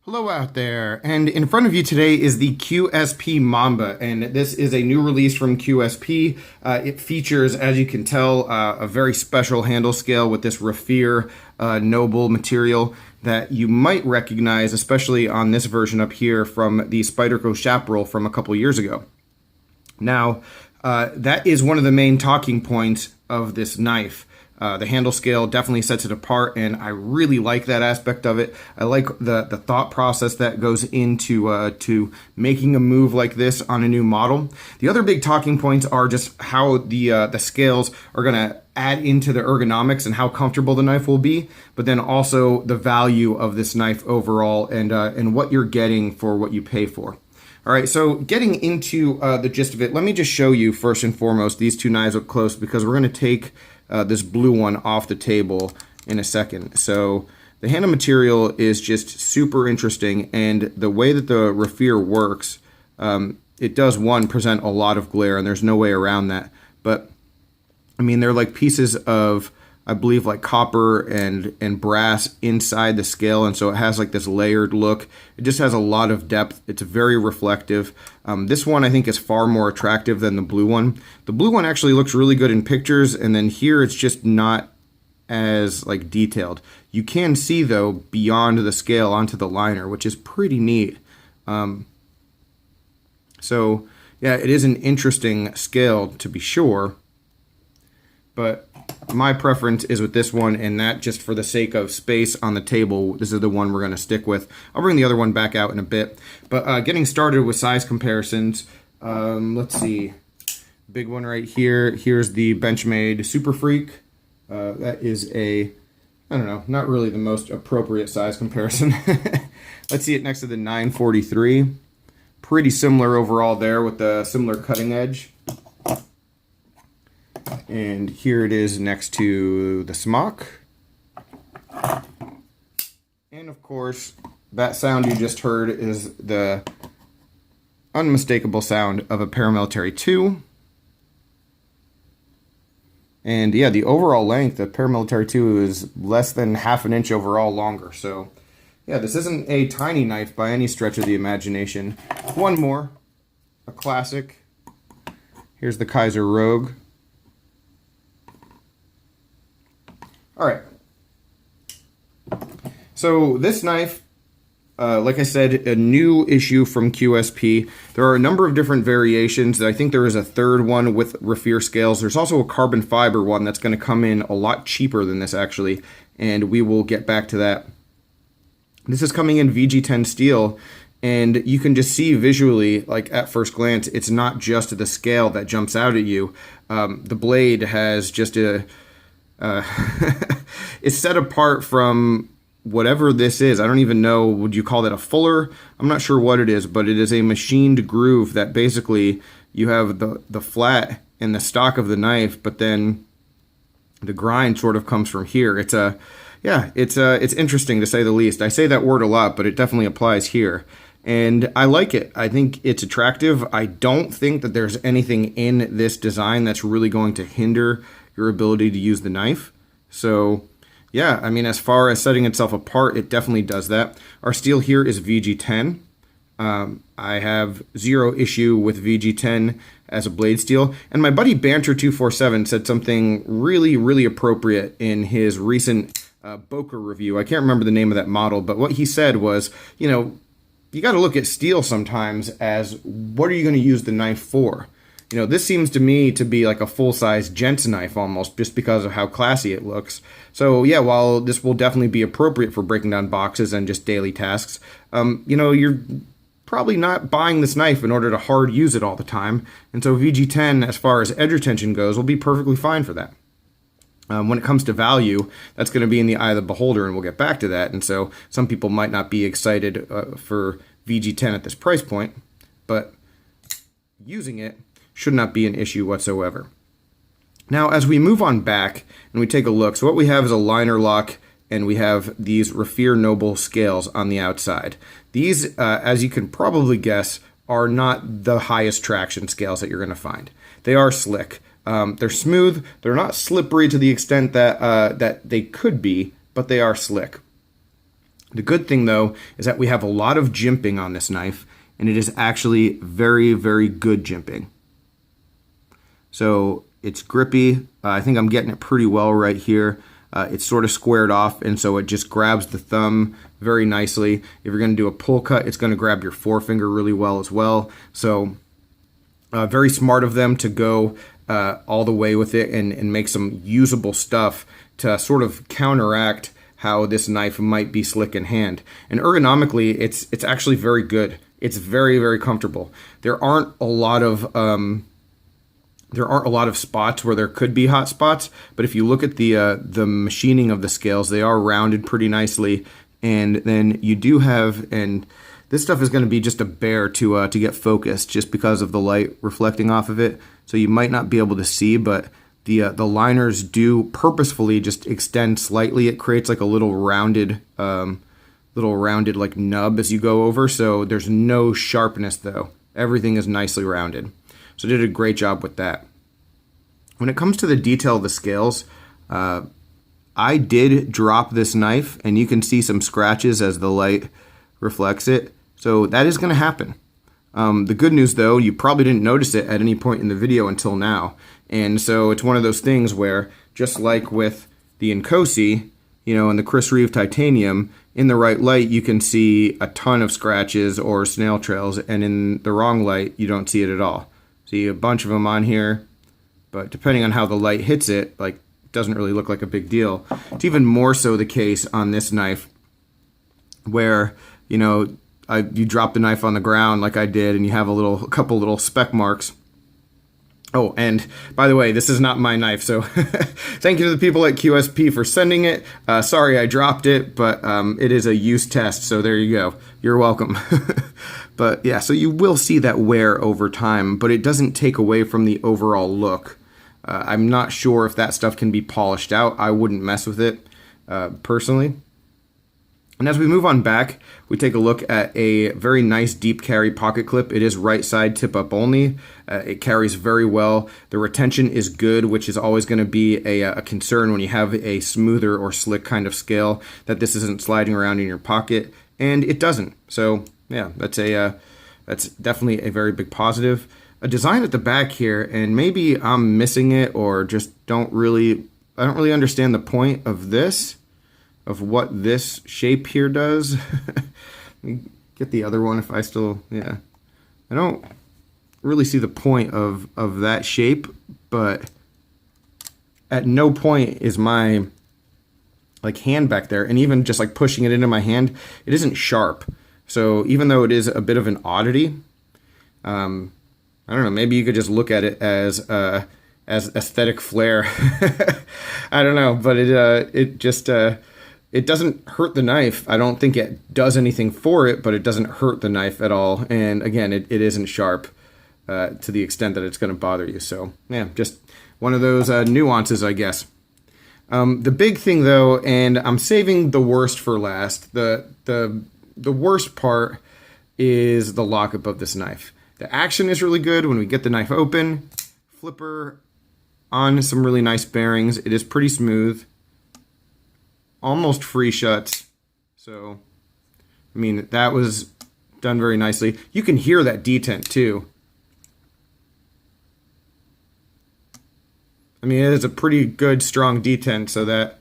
Hello out there, and in front of you today is the QSP Mamba, and this is a new release from QSP. It features, as you can tell, a very special handle scale with this Raffir Noble material that you might recognize, especially on this version up here from the Spyderco Chaparral from a couple years ago. Now, that is one of the main talking points of this knife. The handle scale definitely sets it apart, and I really like that aspect of it. I like the thought process that goes into to making a move like this on a new model. The other big talking points are just how the scales are going to add into the ergonomics and how comfortable the knife will be, but then also the value of this knife overall and what you're getting for what you pay for. All right, so getting into the gist of it, let me just show you first and foremost these two knives up close because we're going to take this blue one off the table in a second. So the handle material is just super interesting, and the way that the Raffir works, it does, one, present a lot of glare, and there's no way around that. But I mean, they're like pieces of, I believe, like copper and brass inside the scale, and so it has like this layered look. It just has a lot of depth. It's very reflective. This one I think is far more attractive than the blue one. The blue one actually looks really good in pictures, and then here it's just not as like detailed. You can see though beyond the scale onto the liner, which is pretty neat. So yeah, it is an interesting scale to be sure, but my preference is with this one, and that just for the sake of space on the table, this is the one we're going to stick with. I'll bring the other one back out in a bit. But getting started with size comparisons, let's see. Big one right here. Here's the Benchmade Super Freak. That is a, I don't know, not really the most appropriate size comparison. Let's see it next to the 943. Pretty similar overall there with the similar cutting edge. And here it is next to the Smock. And of course, that sound you just heard is the unmistakable sound of a Paramilitary 2. And yeah, the overall length of Paramilitary 2 is less than half an inch overall longer. So yeah, this isn't a tiny knife by any stretch of the imagination. One more, a classic. Here's the Kaiser Rogue. All right, so this knife, like I said, a new issue from QSP. There are a number of different variations. I think there is a third one with Raffir scales. There's also a carbon fiber one that's going to come in a lot cheaper than this actually, and we will get back to that. This is coming in VG10 steel, and you can just see visually, like at first glance, it's not just the scale that jumps out at you. The blade has just a it's set apart from whatever this is. I don't even know, would you call that a fuller? I'm not sure what it is, but it is a machined groove that basically you have the flat and the stock of the knife, but then the grind sort of comes from here. It's interesting to say the least. I say that word a lot, but it definitely applies here. And I like it. I think it's attractive. I don't think that there's anything in this design that's really going to hinder your ability to use the knife. So yeah, I mean, as far as setting itself apart, it definitely does that. Our steel here is VG10. I have zero issue with VG10 as a blade steel. And my buddy Banter247 said something really, really appropriate in his recent Boker review. I can't remember the name of that model, but what he said was, you know, you got to look at steel sometimes as what are you going to use the knife for? You know, this seems to me to be like a full-size gent's knife almost, just because of how classy it looks. So yeah, while this will definitely be appropriate for breaking down boxes and just daily tasks, you know, you're probably not buying this knife in order to hard use it all the time. And so VG10, as far as edge retention goes, will be perfectly fine for that. When it comes to value, that's going to be in the eye of the beholder, and we'll get back to that. And so some people might not be excited for VG10 at this price point, but using it should not be an issue whatsoever. Now, as we move on back and we take a look, so what we have is a liner lock, and we have these Raffir Noble scales on the outside. These, as you can probably guess, are not the highest traction scales that you're going to find. They are slick. They're smooth. They're not slippery to the extent that that they could be, but they are slick. The good thing though is that we have a lot of jimping on this knife, and it is actually very, very good jimping. So it's grippy. I think I'm getting it pretty well right here. It's sort of squared off, and so it just grabs the thumb very nicely. If you're going to do a pull cut, it's going to grab your forefinger really well as well. So very smart of them to go all the way with it and make some usable stuff to sort of counteract how this knife might be slick in hand. And ergonomically, it's actually very good. It's very, very comfortable. There aren't a lot of spots where there could be hot spots, but if you look at the machining of the scales, they are rounded pretty nicely. And then you do have, and this stuff is going to be just a bear to get focused just because of the light reflecting off of it. So you might not be able to see, but the liners do purposefully just extend slightly. It creates like a little rounded like nub as you go over. So there's no sharpness though. Everything is nicely rounded. So did a great job with that. When it comes to the detail of the scales, I did drop this knife, and you can see some scratches as the light reflects it. So that is going to happen. The good news though, you probably didn't notice it at any point in the video until now. And so it's one of those things where, just like with the Inkosi, and the Chris Reeve titanium, in the right light you can see a ton of scratches or snail trails, and in the wrong light you don't see it at all. See a bunch of them on here, but depending on how the light hits it, like, it doesn't really look like a big deal. It's even more so the case on this knife, where you drop the knife on the ground like I did, and you have a couple little speck marks. Oh, and by the way, this is not my knife, so thank you to the people at QSP for sending it. Sorry I dropped it, but it is a use test, so there you go. You're welcome. But yeah, so you will see that wear over time, but it doesn't take away from the overall look. I'm not sure if that stuff can be polished out. I wouldn't mess with it personally. And as we move on back, we take a look at a very nice deep carry pocket clip. It is right side tip up only. It carries very well. The retention is good, which is always going to be a concern when you have a smoother or slick kind of scale, that this isn't sliding around in your pocket, and it doesn't. So yeah, that's definitely a very big positive. A design at the back here, and maybe I'm missing it or just I don't really understand the point of this. Of what this shape here does. Let me get the other one if I still, yeah. I don't really see the point of that shape, but at no point is my hand back there, and even just like pushing it into my hand, it isn't sharp. So even though it is a bit of an oddity, I don't know, maybe you could just look at it as aesthetic flair. I don't know, but it just it doesn't hurt the knife. I don't think it does anything for it, but it doesn't hurt the knife at all. And again, it isn't sharp to the extent that it's going to bother you. So yeah, just one of those nuances, I guess. The big thing though, and I'm saving the worst for last, the worst part is the lockup of this knife. The action is really good when we get the knife open. Flipper on some really nice bearings. It is pretty smooth. Almost free shuts. So, I mean, that was done very nicely. You can hear that detent too. I mean, it is a pretty good, strong detent, so that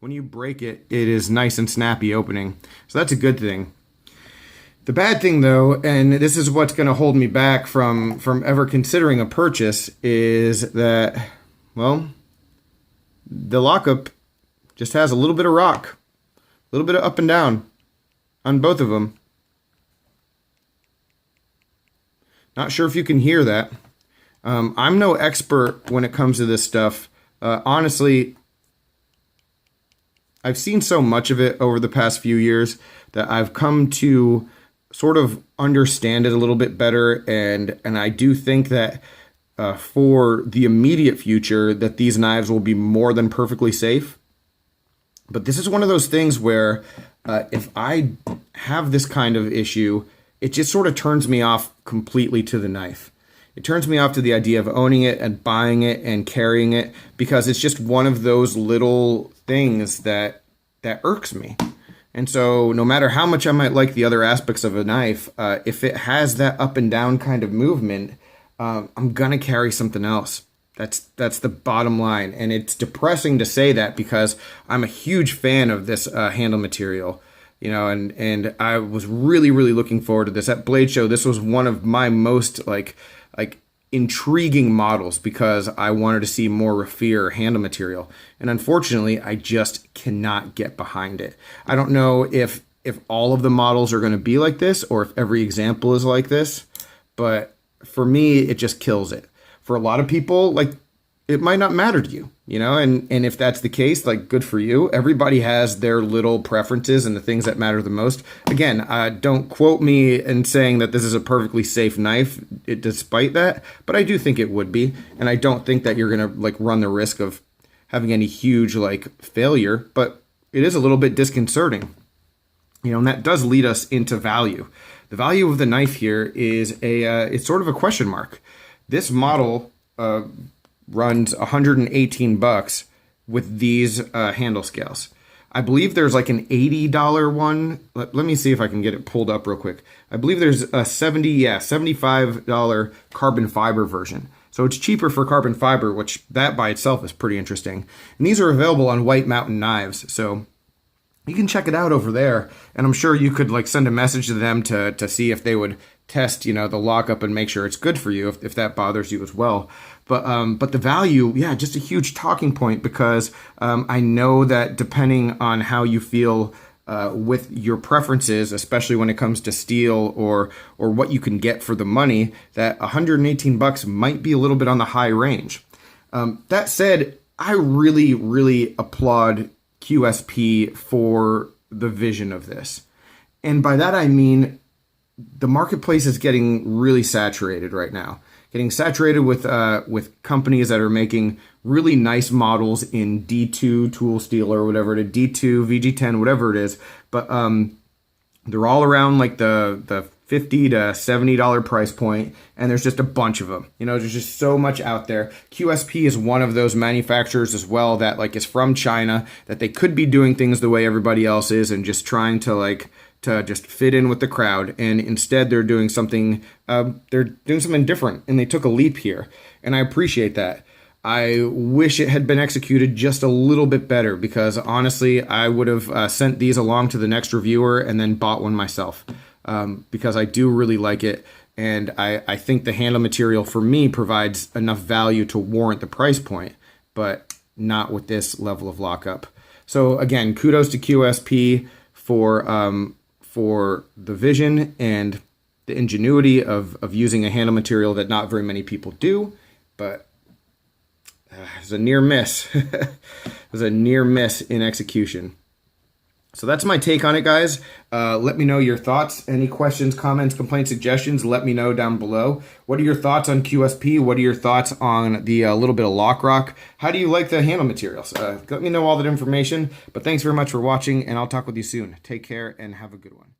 when you break it, it is nice and snappy opening. So that's a good thing. The bad thing though, and this is what's going to hold me back from ever considering a purchase, is that, well, the lockup just has a little bit of rock, a little bit of up and down on both of them. Not sure if you can hear that. I'm no expert when it comes to this stuff. Honestly, I've seen so much of it over the past few years that I've come to sort of understand it a little bit better, and I do think that for the immediate future that these knives will be more than perfectly safe. But this is one of those things where if I have this kind of issue, it just sort of turns me off completely to the knife. It turns me off to the idea of owning it and buying it and carrying it, because it's just one of those little things that irks me. And so no matter how much I might like the other aspects of a knife, if it has that up and down kind of movement, I'm gonna carry something else. That's the bottom line. And it's depressing to say that because I'm a huge fan of this handle material, and I was really, really looking forward to this. At Blade Show, this was one of my most like intriguing models because I wanted to see more raffia handle material. And unfortunately, I just cannot get behind it. I don't know if all of the models are going to be like this or if every example is like this, but for me, it just kills it. For a lot of people, like, it might not matter to you, and if that's the case, like, good for you. Everybody has their little preferences and the things that matter the most. Again, don't quote me in saying that this is a perfectly safe knife, despite that, but I do think it would be, and I don't think that you're gonna like run the risk of having any huge like failure, but it is a little bit disconcerting, and that does lead us into value. The value of the knife here is it's sort of a question mark. This model runs $118 with these handle scales. I believe there's like an $80 one. Let me see if I can get it pulled up real quick. I believe there's a $75 carbon fiber version. So it's cheaper for carbon fiber, which that by itself is pretty interesting. And these are available on White Mountain Knives. So you can check it out over there. And I'm sure you could like send a message to them to see if they would test, the lockup and make sure it's good for you if that bothers you as well. But the value, yeah, just a huge talking point because I know that depending on how you feel with your preferences, especially when it comes to steel or what you can get for the money, that $118 might be a little bit on the high range. That said, I really, really applaud QSP for the vision of this. And by that I mean the marketplace is getting really saturated right now. Getting saturated with companies that are making really nice models in D2 tool steel or whatever, to D2, VG10, whatever it is. But they're all around like the $50 to $70 price point, and there's just a bunch of them. There's just so much out there. QSP is one of those manufacturers as well that like is from China, that they could be doing things the way everybody else is and just trying to just fit in with the crowd, and instead they're doing something different, and they took a leap here, and I appreciate that. I wish it had been executed just a little bit better because honestly I would have sent these along to the next reviewer and then bought one myself because I do really like it, and I think the handle material for me provides enough value to warrant the price point, but not with this level of lockup. So again, kudos to QSP for the vision and the ingenuity of using a handle material that not very many people do, but it was a near miss. It was a near miss in execution. So that's my take on it, guys. Let me know your thoughts. Any questions, comments, complaints, suggestions, let me know down below. What are your thoughts on QSP? What are your thoughts on the little bit of Lock Rock? How do you like the handle materials? Let me know all that information. But thanks very much for watching, and I'll talk with you soon. Take care and have a good one.